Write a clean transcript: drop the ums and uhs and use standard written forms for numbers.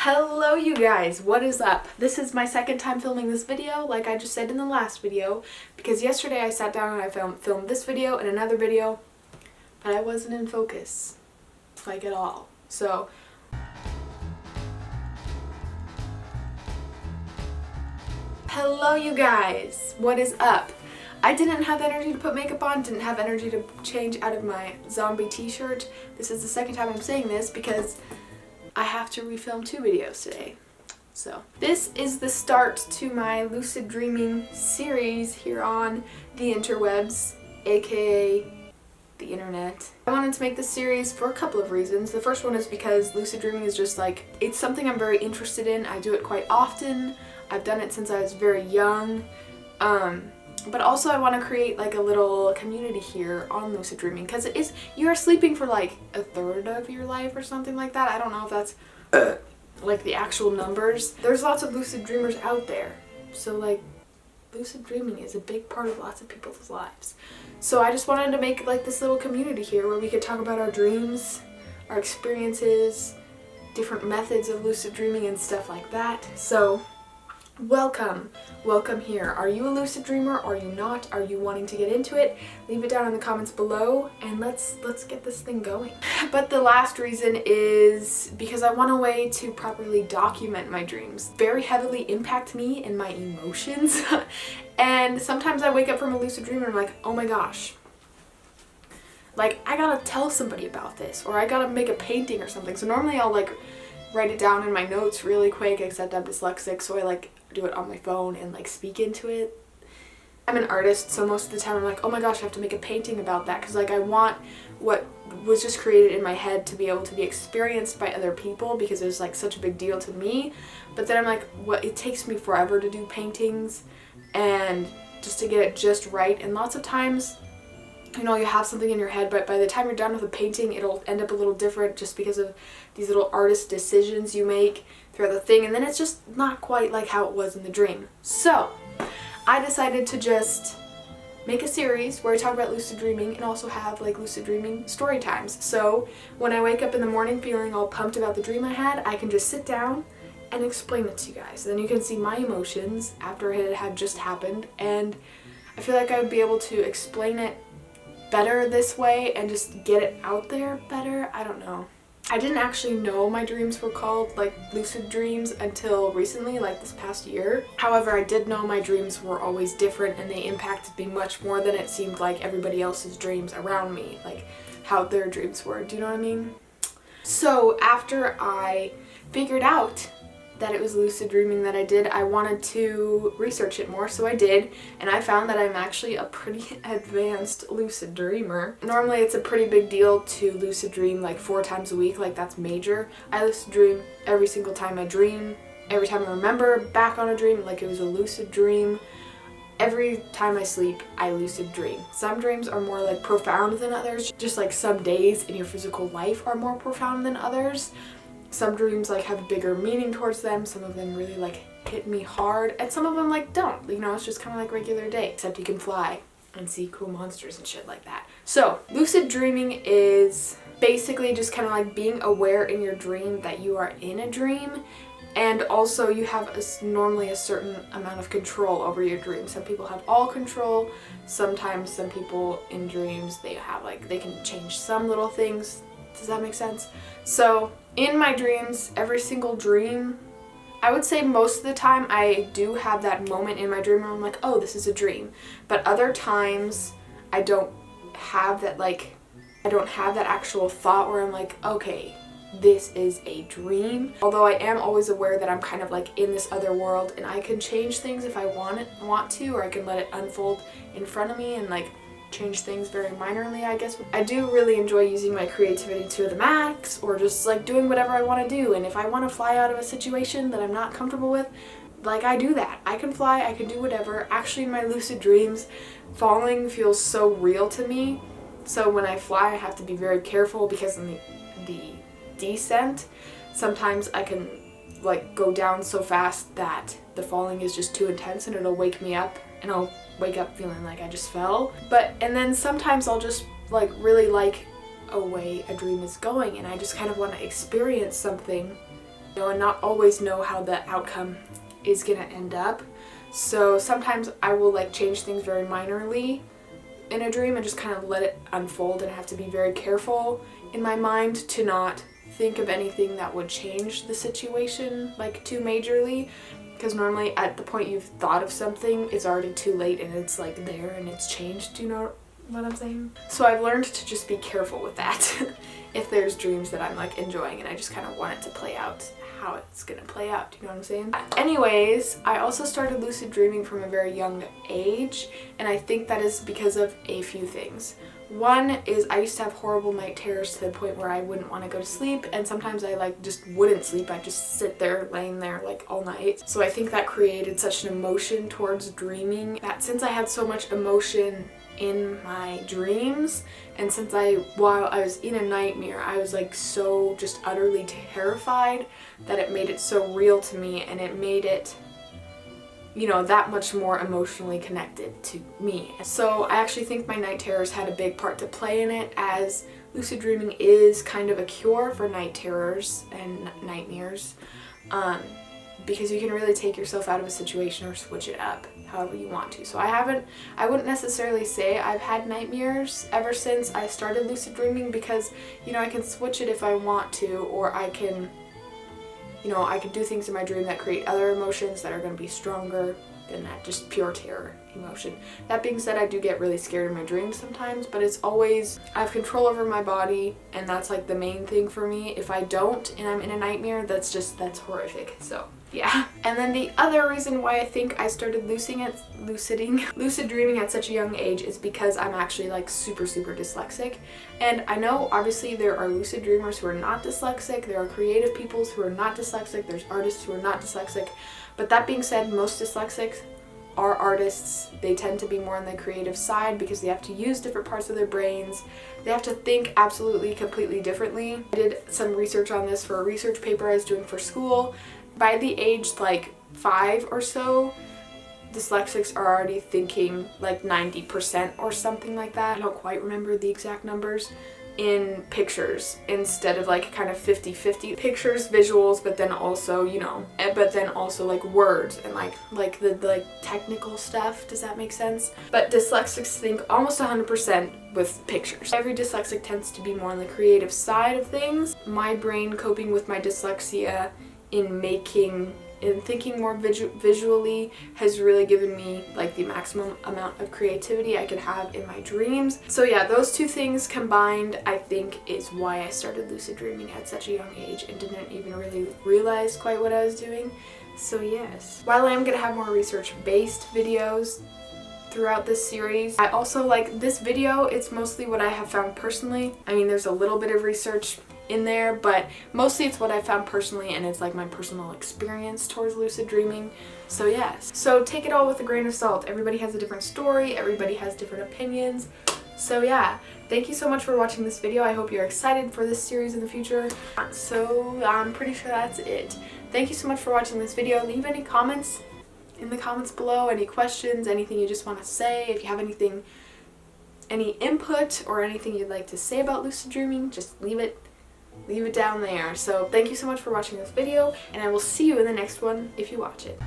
Hello you guys, what is up? This is my second time filming this video, like I just said in the last video, because yesterday I sat down and I filmed this video and another video, but I wasn't in focus, like at all. So, hello you guys, what is up? I didn't have energy to put makeup on, didn't have energy to change out of my zombie t-shirt. This is the second time I'm saying this because I have to refilm 2 videos today. So this is the start to my Lucid Dreaming series here on the interwebs, aka the internet. I wanted to make this series for a couple of reasons. The first one is because Lucid Dreaming is just like, it's something I'm very interested in. I do it quite often. I've done it since I was very young. But also I want to create like a little community here on Lucid Dreaming because it is, you're sleeping for like a third of your life or something like that. I don't know if that's like the actual numbers. There's lots of lucid dreamers out there. So like lucid dreaming is a big part of lots of people's lives. So I just wanted to make like this little community here where we could talk about our dreams, our experiences, different methods of lucid dreaming and stuff like that. So welcome here. Are you a lucid dreamer? Are you not? Are you wanting to get into it? Leave it down in the comments below and let's get this thing going. But the last reason is because I want a way to properly document my dreams. Very heavily impact me and my emotions. And sometimes I wake up from a lucid dream and I'm like, oh my gosh, like I gotta tell somebody about this, or I gotta make a painting or something. So normally I'll like write it down in my notes really quick, except I'm dyslexic, so I like do it on my phone and like speak into it. I'm an artist, so most of the time I'm like, oh my gosh, I have to make a painting about that, because like I want what was just created in my head to be able to be experienced by other people, because it's like such a big deal to me. But then I'm like, what, it takes me forever to do paintings and just to get it just right, and lots of times, you know, you have something in your head, but by the time you're done with a painting, it'll end up a little different just because of these little artist decisions you make throughout the thing, and then it's just not quite like how it was in the dream. So I decided to just make a series where I talk about lucid dreaming and also have like lucid dreaming story times. So when I wake up in the morning feeling all pumped about the dream I had, I can just sit down and explain it to you guys. Then you can see my emotions after it had just happened, and I feel like I would be able to explain it better this way and just get it out there better. I don't know. I didn't actually know my dreams were called like lucid dreams until recently, like this past year. However, I did know my dreams were always different and they impacted me much more than it seemed like everybody else's dreams around me, like how their dreams were. Do you know what I mean? So after I figured out that it was lucid dreaming that I did, I wanted to research it more, so I did, and I found that I'm actually a pretty advanced lucid dreamer. Normally it's a pretty big deal to lucid dream like 4 times a week, like that's major. I lucid dream every single time I dream, every time I remember back on a dream like it was a lucid dream. Every time I sleep, I lucid dream. Some dreams are more like profound than others, just like some days in your physical life are more profound than others. Some dreams like have a bigger meaning towards them, some of them really like hit me hard, and some of them like don't, you know, it's just kind of like regular day, except you can fly and see cool monsters and shit like that. So lucid dreaming is basically just kind of like being aware in your dream that you are in a dream, and also you have normally a certain amount of control over your dream. Some people have all control, sometimes some people in dreams they have like, they can change some little things. Does that make sense? So in my dreams, every single dream, I would say most of the time I do have that moment in my dream where I'm like, oh, this is a dream. But other times I don't have that, like, I don't have that actual thought where I'm like, okay, this is a dream. Although I am always aware that I'm kind of like in this other world and I can change things if I want to, or I can let it unfold in front of me and like change things very minorly, I guess. I do really enjoy using my creativity to the max, or just like doing whatever I want to do, and if I want to fly out of a situation that I'm not comfortable with, like I do that. I can fly, I can do whatever. Actually in my lucid dreams, falling feels so real to me, so when I fly I have to be very careful because in the descent, sometimes I can like go down so fast that the falling is just too intense and it'll wake me up and I'll wake up feeling like I just fell. And then sometimes I'll just like really like a way a dream is going and I just kind of want to experience something and not always know how the outcome is gonna end up. So sometimes I will like change things very minorly in a dream and just kind of let it unfold, and I have to be very careful in my mind to not think of anything that would change the situation like too majorly, because normally at the point you've thought of something, it's already too late and it's like there and it's changed. Do you know what I'm saying? So I've learned to just be careful with that if there's dreams that I'm like enjoying and I just kind of want it to play out how it's gonna play out. Do you know what I'm saying? Anyways, I also started lucid dreaming from a very young age, and I think that is because of a few things. One is I used to have horrible night terrors to the point where I wouldn't want to go to sleep, and sometimes I like just wouldn't sleep. I'd just sit there laying there like all night. So I think that created such an emotion towards dreaming that since I had so much emotion in my dreams, and since while I was in a nightmare, I was like so just utterly terrified that it made it so real to me, and it made it, you know, that much more emotionally connected to me. So I actually think my night terrors had a big part to play in it, as lucid dreaming is kind of a cure for night terrors and nightmares, because you can really take yourself out of a situation or switch it up however you want to. So I wouldn't necessarily say I've had nightmares ever since I started lucid dreaming, because, you know, I can switch it if I want to, or I can, you know, I can do things in my dream that create other emotions that are going to be stronger than that just pure terror emotion. That being said, I do get really scared in my dreams sometimes, but it's always, I have control over my body, and that's like the main thing for me. If I don't and I'm in a nightmare, that's horrific. So yeah. And then the other reason why I think I started lucid dreaming at such a young age is because I'm actually like super dyslexic. And I know obviously there are lucid dreamers who are not dyslexic, there are creative people who are not dyslexic, there's artists who are not dyslexic. But that being said, most dyslexics are artists. They tend to be more on the creative side because they have to use different parts of their brains. They have to think absolutely completely differently. I did some research on this for a research paper I was doing for school. By the age like 5 or so, dyslexics are already thinking like 90% or something like that. I don't quite remember the exact numbers, in pictures instead of like kind of 50-50 pictures, visuals, but then also, you know, but then also like words and like the technical stuff. Does that make sense? But dyslexics think almost 100% with pictures. Every dyslexic tends to be more on the creative side of things. My brain coping with my dyslexia in thinking more visually has really given me like the maximum amount of creativity I could have in my dreams. So yeah, those two things combined I think is why I started lucid dreaming at such a young age and didn't even really realize quite what I was doing. So yes. While I am going to have more research-based videos throughout this series, I also like this video, it's mostly what I have found personally. I mean, there's a little bit of research in there, but mostly it's what I found personally, and it's like my personal experience towards lucid dreaming. So yes, so take it all with a grain of salt. Everybody has a different story, everybody has different opinions. So yeah, thank you so much for watching this video. I hope you're excited for this series in the future. So I'm pretty sure that's it. Thank you so much for watching this video. Leave any comments in the comments below, any questions, anything you just want to say. If you have any input or anything you'd like to say about lucid dreaming, just leave it down there. So thank you so much for watching this video, and I will see you in the next one if you watch it.